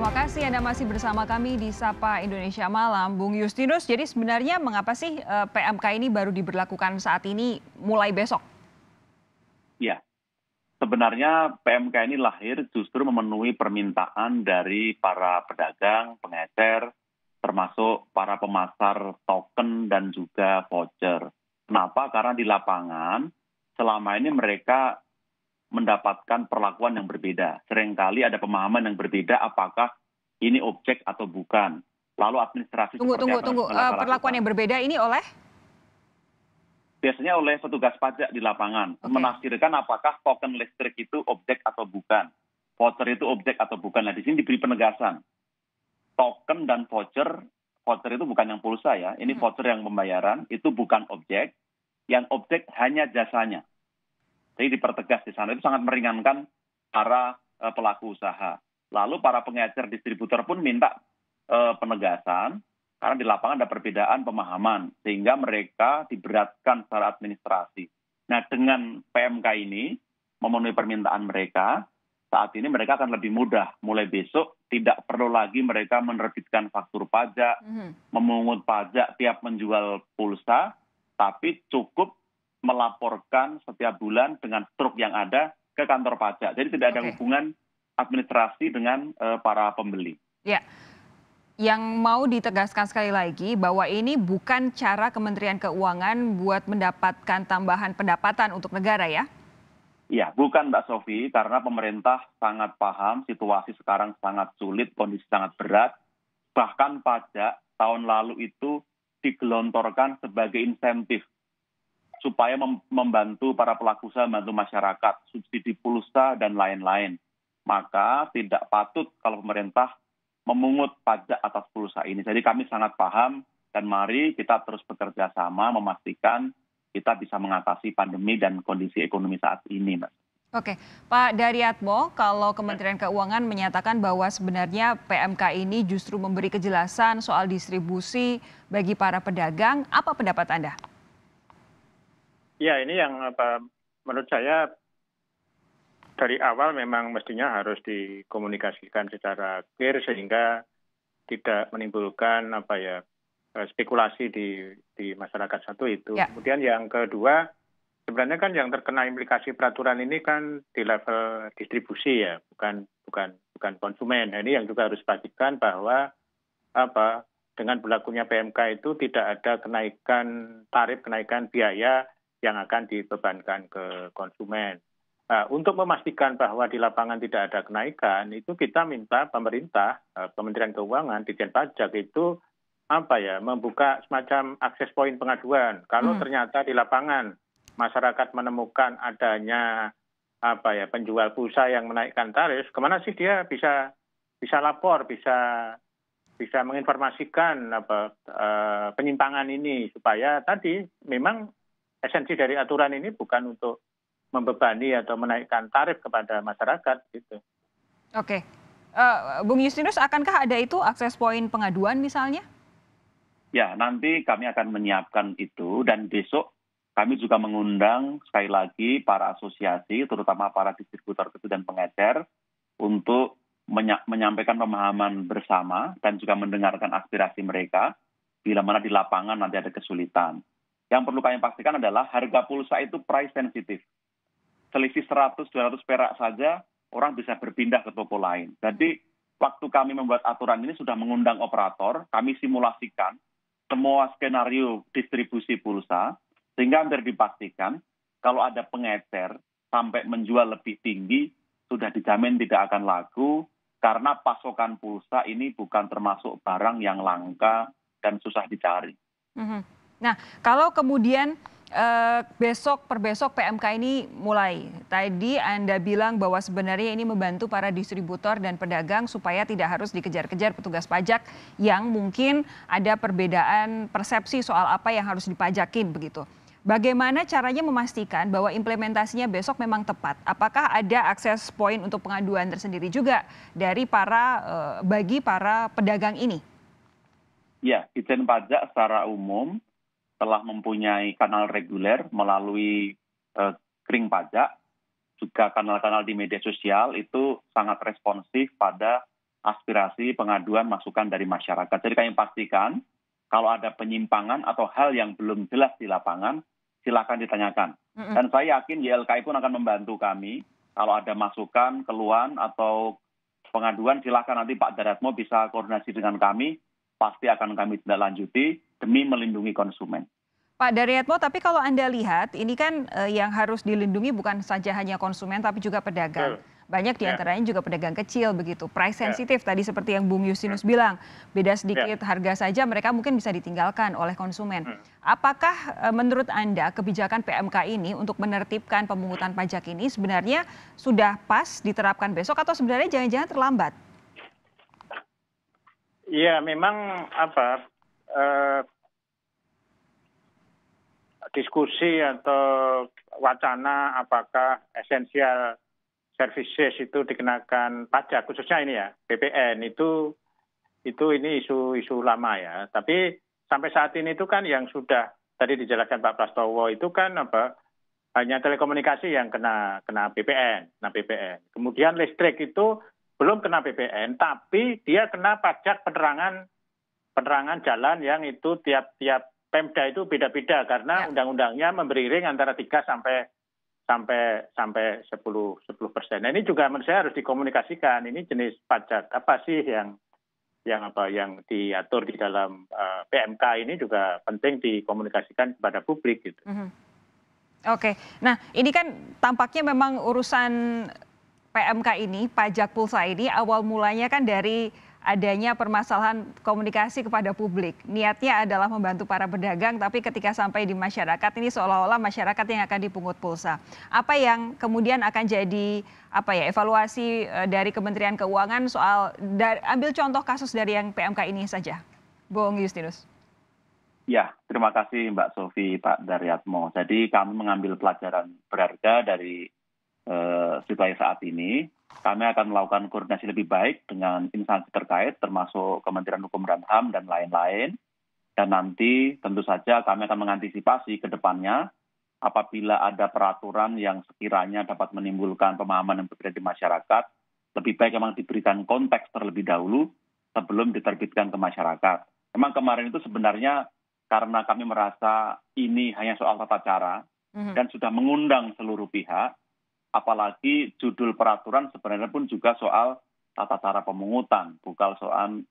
Terima kasih Anda masih bersama kami di Sapa Indonesia Malam. Bung Justinus, jadi sebenarnya mengapa sih PMK ini baru diberlakukan saat ini mulai besok? Ya, sebenarnya PMK ini lahir justru memenuhi permintaan dari para pedagang, pengecer, termasuk para pemasar token dan juga voucher. Kenapa? Karena di lapangan selama ini mereka mendapatkan perlakuan yang berbeda. Seringkali ada pemahaman yang berbeda apakah ini objek atau bukan. Lalu administrasi Tunggu, seperti tunggu, apa yang tunggu. harus mereka Perlakuan lakukan. yang berbeda ini oleh? Biasanya oleh petugas pajak di lapangan. Oke. Menafsirkan apakah token listrik itu objek atau bukan. Voucher itu objek atau bukan. Nah, di sini diberi penegasan. Token dan voucher itu bukan yang pulsa ya. Ini voucher yang pembayaran, itu bukan objek. Yang objek hanya jasanya. Jadi dipertegas di sana, itu sangat meringankan para pelaku usaha. Lalu para pengecer distributor pun minta penegasan, karena di lapangan ada perbedaan pemahaman, sehingga mereka diberatkan secara administrasi. Nah, dengan PMK ini memenuhi permintaan mereka, saat ini mereka akan lebih mudah. Mulai besok tidak perlu lagi mereka menerbitkan faktur pajak, memungut pajak tiap menjual pulsa, tapi cukup melaporkan setiap bulan dengan truk yang ada ke kantor pajak. Jadi tidak ada hubungan administrasi dengan para pembeli. Ya. Yang mau ditegaskan sekali lagi bahwa ini bukan cara Kementerian Keuangan buat mendapatkan tambahan pendapatan untuk negara ya? Iya, bukan Mbak Sofi, karena pemerintah sangat paham situasi sekarang sangat sulit, kondisi sangat berat. Bahkan pajak tahun lalu itu digelontorkan sebagai insentif supaya membantu para pelaku usaha, membantu masyarakat, subsidi pulsa dan lain-lain. Maka tidak patut kalau pemerintah memungut pajak atas pulsa ini. Jadi kami sangat paham dan mari kita terus bekerja sama memastikan kita bisa mengatasi pandemi dan kondisi ekonomi saat ini, Mas. Oke, Pak Daryatmo, kalau Kementerian Keuangan menyatakan bahwa sebenarnya PMK ini justru memberi kejelasan soal distribusi bagi para pedagang, apa pendapat Anda? Ya, ini yang menurut saya dari awal memang mestinya harus dikomunikasikan secara clear sehingga tidak menimbulkan spekulasi di masyarakat satu itu. Ya. Kemudian yang kedua, sebenarnya kan yang terkena implikasi peraturan ini kan di level distribusi ya, bukan konsumen. Nah, ini yang juga harus dipastikan bahwa dengan berlakunya PMK itu tidak ada kenaikan biaya yang akan dibebankan ke konsumen. Nah, untuk memastikan bahwa di lapangan tidak ada kenaikan, itu kita minta pemerintah, Kementerian Keuangan, Ditjen Pajak itu membuka semacam akses poin pengaduan. Kalau ternyata di lapangan masyarakat menemukan adanya penjual pulsa yang menaikkan tarif, kemana sih dia bisa lapor, bisa menginformasikan penyimpangan ini supaya tadi memang esensi dari aturan ini bukan untuk membebani atau menaikkan tarif kepada masyarakat gitu. Oke, Bung Justinus, akankah ada itu akses poin pengaduan misalnya? Ya, nanti kami akan menyiapkan itu dan besok kami juga mengundang sekali lagi para asosiasi, terutama para distributor kecil dan pengecer, untuk menyampaikan pemahaman bersama dan juga mendengarkan aspirasi mereka bila mana di lapangan nanti ada kesulitan. Yang perlu kami pastikan adalah harga pulsa itu price sensitif. Selisih 100-200 perak saja orang bisa berpindah ke toko lain. Jadi waktu kami membuat aturan ini sudah mengundang operator, kami simulasikan semua skenario distribusi pulsa, sehingga hampir dipastikan kalau ada pengecer sampai menjual lebih tinggi, sudah dijamin tidak akan laku, karena pasokan pulsa ini bukan termasuk barang yang langka dan susah dicari. Nah, kalau kemudian besok per besok PMK ini mulai, tadi Anda bilang bahwa sebenarnya ini membantu para distributor dan pedagang supaya tidak harus dikejar-kejar petugas pajak yang mungkin ada perbedaan persepsi soal apa yang harus dipajakin begitu. Bagaimana caranya memastikan bahwa implementasinya besok memang tepat? Apakah ada akses poin untuk pengaduan tersendiri juga dari bagi para pedagang ini? Ya, Ditjen Pajak secara umum telah mempunyai kanal reguler melalui Kring Pajak, juga kanal-kanal di media sosial itu sangat responsif pada aspirasi, pengaduan, masukan dari masyarakat. Jadi kami pastikan kalau ada penyimpangan atau hal yang belum jelas di lapangan, silakan ditanyakan. Dan saya yakin YLKI pun akan membantu kami. Kalau ada masukan, keluhan, atau pengaduan, silakan nanti Pak Daryatmo bisa koordinasi dengan kami. Pasti akan kami tindak lanjuti demi melindungi konsumen. Pak Daryatmo, tapi kalau Anda lihat, ini kan yang harus dilindungi bukan saja hanya konsumen, tapi juga pedagang. Banyak diantaranya juga pedagang kecil begitu, price sensitif tadi seperti yang Bung Justinus bilang, beda sedikit harga saja mereka mungkin bisa ditinggalkan oleh konsumen. Apakah menurut Anda kebijakan PMK ini untuk menertibkan pemungutan pajak ini sebenarnya sudah pas diterapkan besok atau sebenarnya jangan-jangan terlambat? Iya, memang diskusi atau wacana apakah esensial services itu dikenakan pajak, khususnya ini ya, BPN ini isu lama ya. Tapi sampai saat ini itu kan yang sudah tadi dijelaskan Pak Prastowo itu kan hanya telekomunikasi yang kena BPN. Kemudian listrik itu belum kena BPN, tapi dia kena pajak penerangan jalan yang itu tiap Pemda itu beda-beda karena undang-undangnya memberi ring antara 3 sampai 10%. Nah, ini juga menurut saya harus dikomunikasikan. Ini jenis pajak apa sih yang diatur di dalam PMK ini juga penting dikomunikasikan kepada publik gitu. Oke, nah ini kan tampaknya memang urusan PMK ini, pajak pulsa ini awal mulanya kan dari adanya permasalahan komunikasi kepada publik. Niatnya adalah membantu para pedagang, tapi ketika sampai di masyarakat ini seolah-olah masyarakat yang akan dipungut pulsa. Apa yang kemudian akan jadi evaluasi dari Kementerian Keuangan soal ambil contoh kasus dari yang PMK ini saja, Bung Justinus? Ya, terima kasih Mbak Sofi, Pak Daryatmo. Jadi kami mengambil pelajaran berharga dari situasi saat ini. Kami akan melakukan koordinasi lebih baik dengan instansi terkait, termasuk Kementerian Hukum dan HAM dan lain-lain. Dan nanti tentu saja kami akan mengantisipasi ke depannya apabila ada peraturan yang sekiranya dapat menimbulkan pemahaman yang berbeda di masyarakat, lebih baik memang diberikan konteks terlebih dahulu sebelum diterbitkan ke masyarakat. Memang kemarin itu sebenarnya karena kami merasa ini hanya soal tata cara dan sudah mengundang seluruh pihak, apalagi judul peraturan sebenarnya pun juga soal tata cara pemungutan, bukan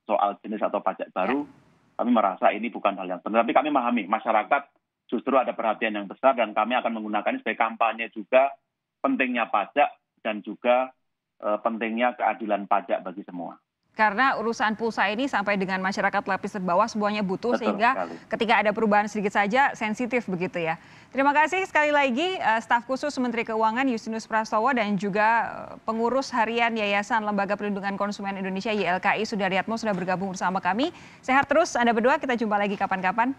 soal jenis atau pajak baru. Kami merasa ini bukan hal yang benar, tapi kami memahami masyarakat justru ada perhatian yang besar dan kami akan menggunakan sebagai kampanye juga pentingnya pajak dan juga pentingnya keadilan pajak bagi semua. Karena urusan pulsa ini sampai dengan masyarakat lapis terbawah semuanya butuh. Betul, sehingga sekali. Ketika ada perubahan sedikit saja sensitif begitu ya. Terima kasih sekali lagi staf khusus Menteri Keuangan Justinus Prastowo dan juga pengurus harian Yayasan Lembaga Perlindungan Konsumen Indonesia YLKI Sudaryatmo sudah bergabung bersama kami. Sehat terus Anda berdua, kita jumpa lagi kapan-kapan.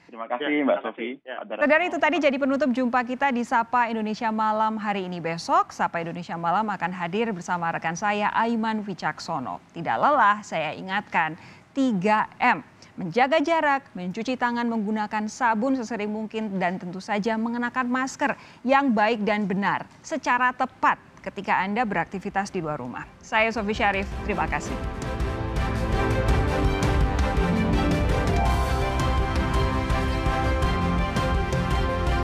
Terima kasih Mbak Sofi. Saudara, itu tadi jadi penutup jumpa kita di Sapa Indonesia Malam hari ini. Besok Sapa Indonesia Malam akan hadir bersama rekan saya Aiman Wicaksono. Tidak lelah saya ingatkan 3M. Menjaga jarak, mencuci tangan menggunakan sabun sesering mungkin dan tentu saja mengenakan masker yang baik dan benar secara tepat ketika Anda beraktivitas di luar rumah. Saya Sofi Syarif, terima kasih.